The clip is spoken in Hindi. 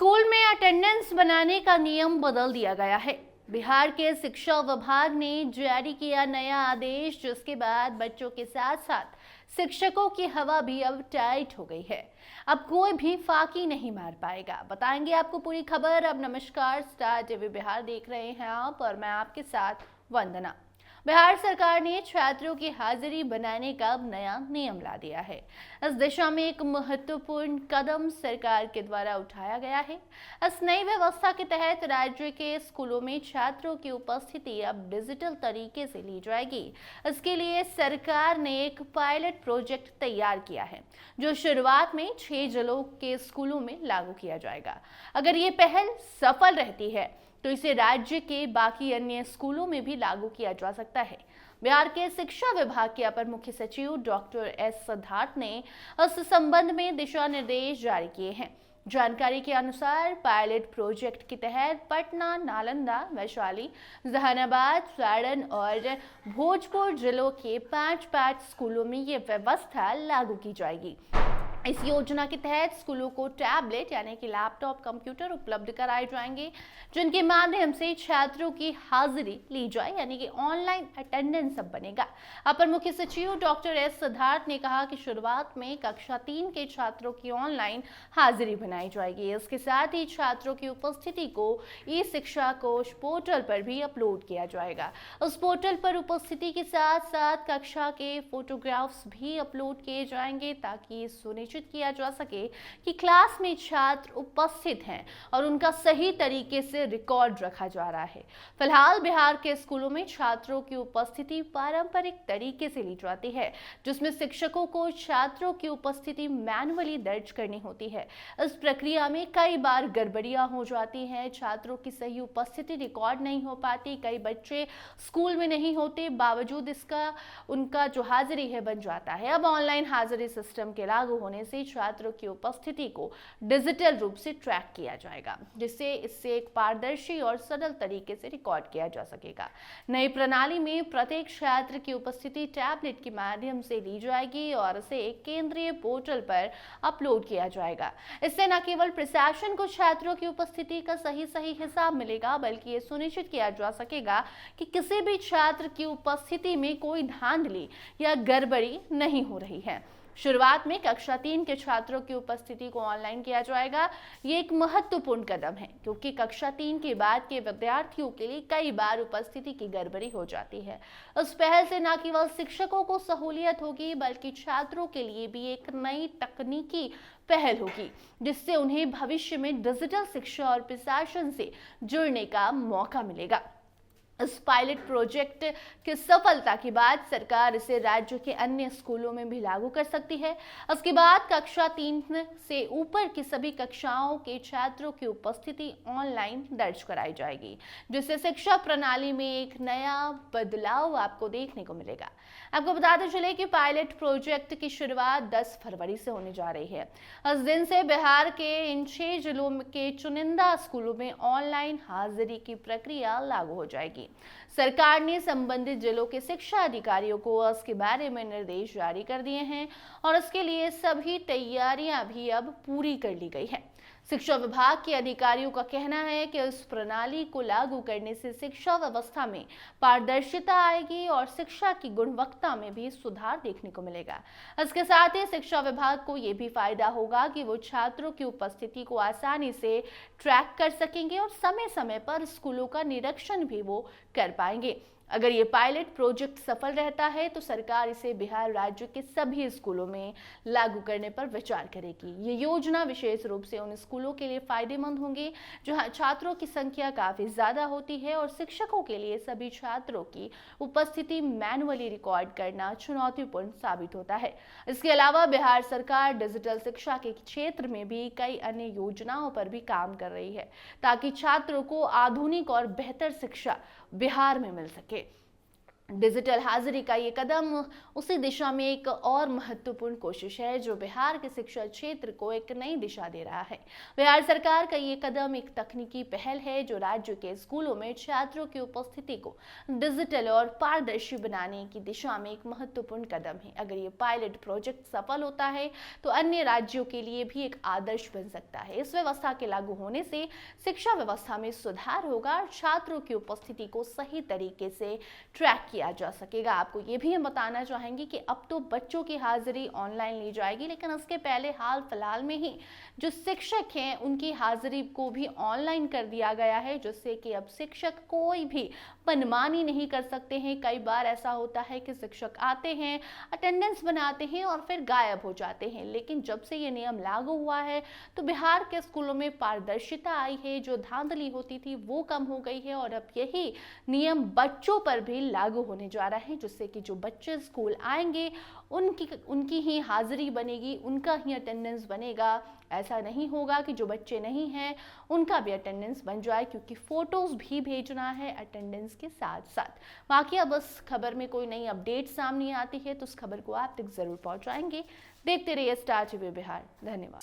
स्कूल में अटेंडेंस बनाने का नियम बदल दिया गया है। बिहार के शिक्षा विभाग ने जारी किया नया आदेश, जिसके बाद बच्चों के साथ साथ शिक्षकों की हवा भी अब टाइट हो गई है। अब कोई भी फाकी नहीं मार पाएगा। बताएंगे आपको पूरी खबर। अब नमस्कार, स्टार टीवी बिहार देख रहे हैं आप और मैं आपके साथ वंदना। बिहार सरकार ने छात्रों की हाजिरी बनाने का अब नया नियम ला दिया है। इस दिशा में एक महत्वपूर्ण कदम सरकार के द्वारा उठाया गया है। इस नई व्यवस्था के तहत राज्य के स्कूलों में छात्रों की उपस्थिति अब डिजिटल तरीके से ली जाएगी। इसके लिए सरकार ने एक पायलट प्रोजेक्ट तैयार किया है, जो शुरुआत में 6 जिलों के स्कूलों में लागू किया जाएगा। अगर ये पहल सफल रहती है तो इसे राज्य के बाकी अन्य स्कूलों में भी लागू किया जा सकता है। बिहार के शिक्षा विभाग के अपर मुख्य सचिव डॉक्टर एस सिद्धार्थ ने इस संबंध में दिशा निर्देश जारी किए हैं। जानकारी के अनुसार पायलट प्रोजेक्ट के तहत पटना, नालंदा, वैशाली, जहानाबाद, सारण और भोजपुर जिलों के 5 स्कूलों में ये व्यवस्था लागू की जाएगी। इस योजना के तहत स्कूलों को टैबलेट यानी कि लैपटॉप, कंप्यूटर उपलब्ध कराए जाएंगे, जिनके माध्यम से छात्रों की हाजिरी ली जाए, यानी कि ऑनलाइन अटेंडेंस अब बनेगा। अपर मुख्य सचिव डॉक्टर एस सिद्धार्थ ने कहा कि शुरुआत में कक्षा 3 के छात्रों की ऑनलाइन हाजिरी बनाई जाएगी। इसके साथ ही छात्रों की उपस्थिति को ई शिक्षा कोश पोर्टल पर भी अपलोड किया जाएगा। उस पोर्टल पर उपस्थिति के साथ साथ कक्षा के फोटोग्राफ्स भी अपलोड किए जाएंगे, ताकि सुनिश्चित किया जा सके कि क्लास में छात्र उपस्थित हैं और उनका सही तरीके से रिकॉर्ड रखा जा रहा है। फिलहाल बिहार के स्कूलों में छात्रों की उपस्थिति पारंपरिक तरीके से ली जाती है, जिसमें शिक्षकों को छात्रों की उपस्थिति मैन्युअली दर्ज करनी होती है। इस प्रक्रिया में कई बार गड़बड़ियां हो जाती हैं, छात्रों की सही उपस्थिति रिकॉर्ड नहीं हो पाती। कई बच्चे स्कूल में नहीं होते, बावजूद इसका उनका जो हाजिरी है बन जाता है। अब ऑनलाइन हाजिरी सिस्टम के लागू होने से छात्रों की उपस्थिति को डिजिटल रूप से ट्रैक किया जाएगा, जिससे इससे एक पारदर्शी और सरल तरीके से रिकॉर्ड किया जा सकेगा। नई प्रणाली में प्रत्येक छात्र की उपस्थिति टैबलेट के माध्यम से ली जाएगी और इसे एक केंद्रीय पोर्टल पर अपलोड किया जाएगा। इससे न केवल प्रशासन को छात्रों की उपस्थिति का सही हिसाब मिलेगा, बल्कि ये सुनिश्चित किया जा सकेगा कि किसी भी छात्र की उपस्थिति में कोई धांधली या गड़बड़ी नहीं हो रही है। शुरुआत में कक्षा 3 के छात्रों की उपस्थिति को ऑनलाइन किया जाएगा। ये एक महत्वपूर्ण कदम है, क्योंकि कक्षा 3 के बाद के विद्यार्थियों के लिए कई बार उपस्थिति की गड़बड़ी हो जाती है। इस पहल से न केवल शिक्षकों को सहूलियत होगी, बल्कि छात्रों के लिए भी एक नई तकनीकी पहल होगी, जिससे उन्हें भविष्य में डिजिटल शिक्षा और प्रशासन से जुड़ने का मौका मिलेगा। इस पायलट प्रोजेक्ट की सफलता के बाद सरकार इसे राज्य के अन्य स्कूलों में भी लागू कर सकती है। उसके बाद कक्षा 3 से ऊपर की सभी कक्षाओं के छात्रों की उपस्थिति ऑनलाइन दर्ज कराई जाएगी, जिससे शिक्षा प्रणाली में एक नया बदलाव आपको देखने को मिलेगा। आपको बताते चले कि पायलट प्रोजेक्ट की शुरुआत 10 फरवरी से होने जा रही है। इस दिन से बिहार के इन 6 जिलों के चुनिंदा स्कूलों में ऑनलाइन हाजिरी की प्रक्रिया लागू हो जाएगी। सरकार ने संबंधित जिलों के शिक्षा अधिकारियों को इसके बारे में निर्देश जारी कर दिए हैं और इसके लिए सभी तैयारियां भी अब पूरी कर ली गई है। शिक्षा विभाग के अधिकारियों का कहना है कि इस प्रणाली को लागू करने से शिक्षा व्यवस्था में पारदर्शिता आएगी और शिक्षा की गुणवत्ता में भी सुधार देखने को मिलेगा। इसके साथ ही शिक्षा विभाग को यह भी फायदा होगा कि वो छात्रों की उपस्थिति को आसानी से ट्रैक कर सकेंगे और समय समय पर स्कूलों का निरीक्षण भी वो कर पाएंगे। अगर ये पायलट प्रोजेक्ट सफल रहता है तो सरकार इसे बिहार राज्य के सभी स्कूलों में लागू करने पर विचार करेगी। ये योजना विशेष रूप से उन स्कूलों के लिए फायदेमंद होंगी जहां छात्रों की संख्या काफी ज्यादा होती है और शिक्षकों के लिए सभी छात्रों की उपस्थिति मैन्युअली रिकॉर्ड करना चुनौतीपूर्ण साबित होता है। इसके अलावा बिहार सरकार डिजिटल शिक्षा के क्षेत्र में भी कई अन्य योजनाओं पर भी काम कर रही है, ताकि छात्रों को आधुनिक और बेहतर शिक्षा बिहार में मिल सके। डिजिटल हाजिरी का ये कदम उसी दिशा में एक और महत्वपूर्ण कोशिश है जो बिहार के शिक्षा क्षेत्र को एक नई दिशा दे रहा है। बिहार सरकार का ये कदम एक तकनीकी पहल है जो राज्य के स्कूलों में छात्रों की उपस्थिति को डिजिटल और पारदर्शी बनाने की दिशा में एक महत्वपूर्ण कदम है। अगर ये पायलट प्रोजेक्ट सफल होता है तो अन्य राज्यों के लिए भी एक आदर्श बन सकता है। इस व्यवस्था के लागू होने से शिक्षा व्यवस्था में सुधार होगा और छात्रों की उपस्थिति को सही तरीके से ट्रैक किया जा सकेगा। आपको ये भी हम बताना चाहेंगे कि अब तो बच्चों की हाजिरी ऑनलाइन ली जाएगी, लेकिन उसके पहले हाल फिलहाल में ही जो शिक्षक हैं उनकी हाजिरी को भी ऑनलाइन कर दिया गया है, जिससे कि अब शिक्षक कोई भी मनमानी नहीं कर सकते हैं। कई बार ऐसा होता है कि शिक्षक आते हैं, अटेंडेंस बनाते हैं और फिर गायब हो जाते हैं, लेकिन जब से ये नियम लागू हुआ है तो बिहार के स्कूलों में पारदर्शिता आई है। जो धांधली होती थी वो कम हो गई है और अब यही नियम बच्चों पर भी लागू होने जा रहा है, जिससे कि जो बच्चे स्कूल आएंगे उनकी ही हाजिरी बनेगी, उनका ही अटेंडेंस बनेगा। ऐसा नहीं होगा कि जो बच्चे नहीं हैं उनका भी अटेंडेंस बन जाए, क्योंकि फोटोज भी भेजना है अटेंडेंस के साथ साथ। बाकी अब इस खबर में कोई नई अपडेट सामने आती है तो उस खबर को आप तक जरूर पहुंचाएंगे। देखते रहिए स्टार टीवी बिहार। धन्यवाद।